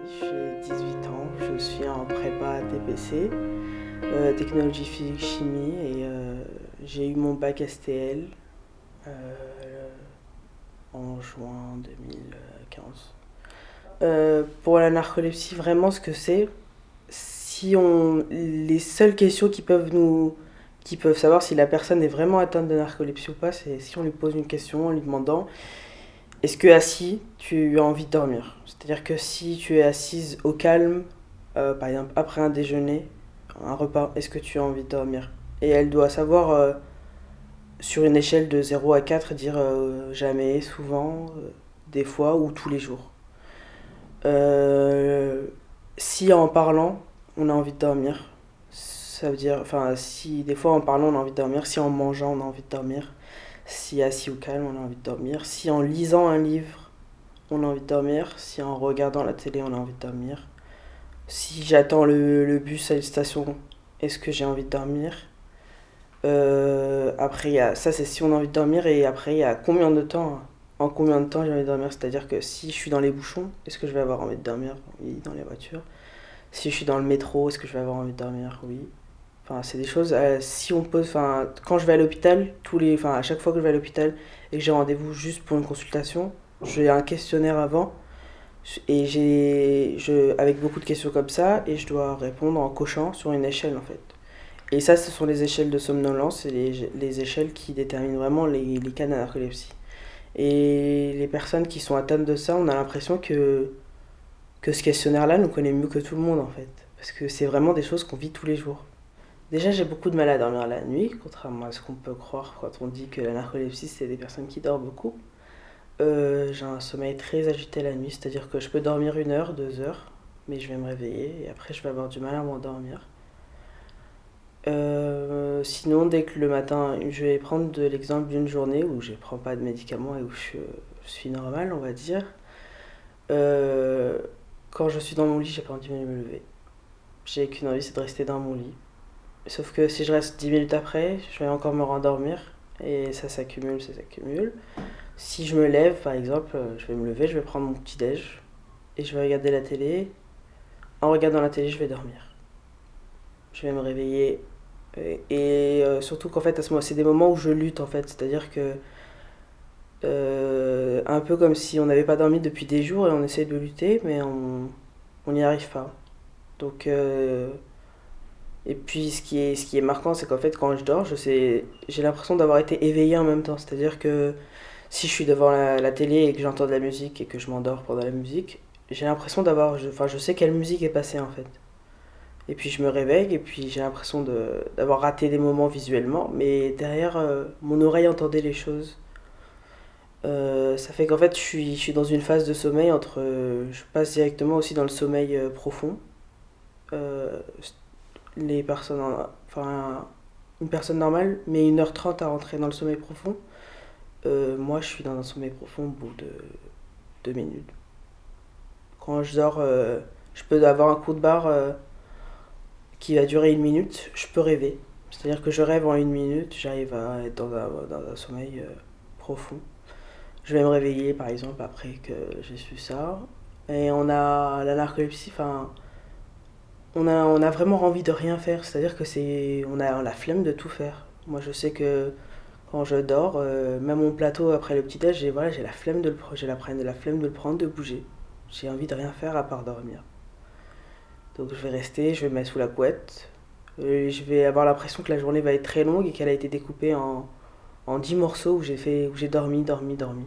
j'ai 18 ans, je suis en prépa TPC, technologie physique chimie et j'ai eu mon bac STL euh, en juin 2015. Pour la narcolepsie, vraiment ce que c'est, les seules questions qui peuvent savoir si la personne est vraiment atteinte de narcolepsie ou pas, c'est si on lui pose une question en lui demandant est-ce que assis tu as envie de dormir. C'est-à-dire que si tu es assise au calme, par exemple après un déjeuner, un repas, est-ce que tu as envie de dormir. Et elle doit savoir sur une échelle de 0 à 4 dire jamais, souvent, des fois ou tous les jours. Euh, Si en parlant, on a envie de dormir, ça veut dire, enfin, si des fois en parlant on a envie de dormir, si en mangeant on a envie de dormir, si assis ou calme on a envie de dormir, si en lisant un livre on a envie de dormir, si en regardant la télé on a envie de dormir, si j'attends le bus à une station, est-ce que j'ai envie de dormir. Après, ça c'est si on a envie de dormir, et après il y a combien de temps, en combien de temps j'ai envie de dormir, c'est-à-dire que si je suis dans les bouchons, est-ce que je vais avoir envie de dormir. Oui, dans les voitures. Si je suis dans le métro, est-ce que je vais avoir envie de dormir. Oui. Enfin, c'est des choses, si on pose, enfin, quand je vais à l'hôpital, enfin, à chaque fois que je vais à l'hôpital et que j'ai rendez-vous juste pour une consultation, j'ai un questionnaire avant et avec beaucoup de questions comme ça, et je dois répondre en cochant sur une échelle en fait. Et ça, ce sont les échelles de somnolence, et les échelles qui déterminent vraiment les cas de narcolepsie. Et les personnes qui sont atteintes de ça, on a l'impression que ce questionnaire-là nous connaît mieux que tout le monde en fait. Parce que c'est vraiment des choses qu'on vit tous les jours. Déjà, j'ai beaucoup de mal à dormir la nuit, contrairement à ce qu'on peut croire quand on dit que la narcolepsie, c'est des personnes qui dorment beaucoup. J'ai un sommeil très agité la nuit, c'est-à-dire que je peux dormir 1 heure, 2 heures, mais je vais me réveiller et après je vais avoir du mal à m'endormir. Sinon, dès que le matin, je vais prendre l'exemple d'une journée où je ne prends pas de médicaments et où je suis normal, on va dire. Euh, Quand je suis dans mon lit, j'ai pas envie de me lever. J'ai qu'une envie, c'est de rester dans mon lit. Sauf que si je reste 10 minutes après, je vais encore me rendormir et ça s'accumule, ça s'accumule. Si je me lève, par exemple, je vais me lever, je vais prendre mon petit déj et je vais regarder la télé. En regardant la télé, je vais dormir. Je vais me réveiller surtout qu'en fait, à ce moment, c'est des moments où je lutte en fait, c'est-à-dire que un peu comme si on n'avait pas dormi depuis des jours et on essaie de lutter, mais on n'y arrive pas. Donc et puis ce qui est marquant, c'est qu'en fait, quand je dors, j'ai l'impression d'avoir été éveillé en même temps. C'est-à-dire que si je suis devant la télé et que j'entends de la musique et que je m'endors pendant la musique, j'ai l'impression enfin, je sais quelle musique est passée en fait. Et puis je me réveille et puis j'ai l'impression d'avoir raté des moments visuellement, mais derrière, mon oreille entendait les choses. Ça fait qu'en fait, je suis dans une phase de sommeil je passe directement aussi dans le sommeil profond. Euh, les personnes, enfin, une personne normale met 1 h 30 à rentrer dans le sommeil profond. Moi, je suis dans un sommeil profond au bout de 2 minutes. Quand je dors, je peux avoir un coup de barre qui va durer 1 minute. Je peux rêver. C'est-à-dire que je rêve en 1 minute, j'arrive à être dans un sommeil profond. Je vais me réveiller, par exemple, après que j'ai su ça. Et on a la narcolepsie, enfin, on a vraiment envie de rien faire. C'est-à-dire que on a la flemme de tout faire. Moi, je sais que quand je dors, même mon plateau après le petit déj, j'ai la flemme de la flemme de le prendre, de bouger. J'ai envie de rien faire à part dormir. Donc je vais rester, je vais me mettre sous la couette. Je vais avoir l'impression que la journée va être très longue et qu'elle a été découpée en 10 morceaux où j'ai dormi, dormi, dormi.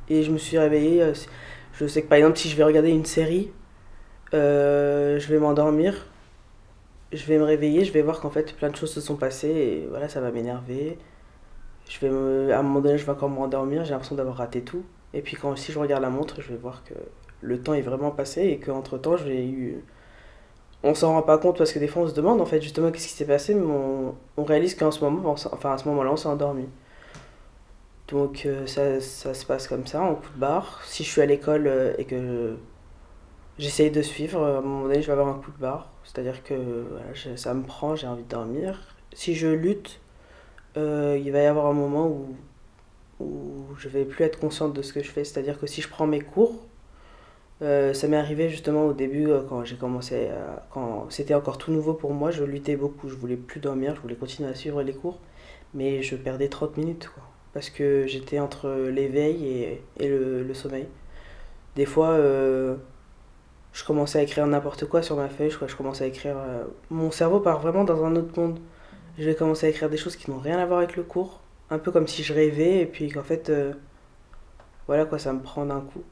Et je me suis réveillée. Je sais que par exemple, si je vais regarder une série, je vais m'endormir, je vais me réveiller, je vais voir qu'en fait plein de choses se sont passées et voilà, ça va m'énerver. À un moment donné, je vais encore me rendormir, j'ai l'impression d'avoir raté tout. Et puis si je regarde la montre, je vais voir que le temps est vraiment passé et qu'entre temps, j'ai eu. On s'en rend pas compte parce que des fois on se demande en fait justement qu'est-ce qui s'est passé, mais on réalise qu'en ce moment, enfin à ce moment-là, on s'est endormi. Donc ça se passe comme ça, en coup de barre. Si je suis à l'école et que j'essaye de suivre, à un moment donné, je vais avoir un coup de barre. C'est-à-dire que voilà, ça me prend, j'ai envie de dormir. Si je lutte, il va y avoir un moment où je vais plus être consciente de ce que je fais. C'est-à-dire que si je prends mes cours, Ça m'est arrivé justement au début, quand c'était encore tout nouveau pour moi, je luttais beaucoup. Je voulais plus dormir, je voulais continuer à suivre les cours, mais je perdais 30 minutes, quoi. Parce que j'étais entre l'éveil et le sommeil. Des fois, je commençais à écrire n'importe quoi sur ma feuille, je commençais à écrire. Mon cerveau part vraiment dans un autre monde. Je vais commencer à écrire des choses qui n'ont rien à voir avec le cours, un peu comme si je rêvais, et puis qu'en fait, voilà quoi, ça me prend d'un coup.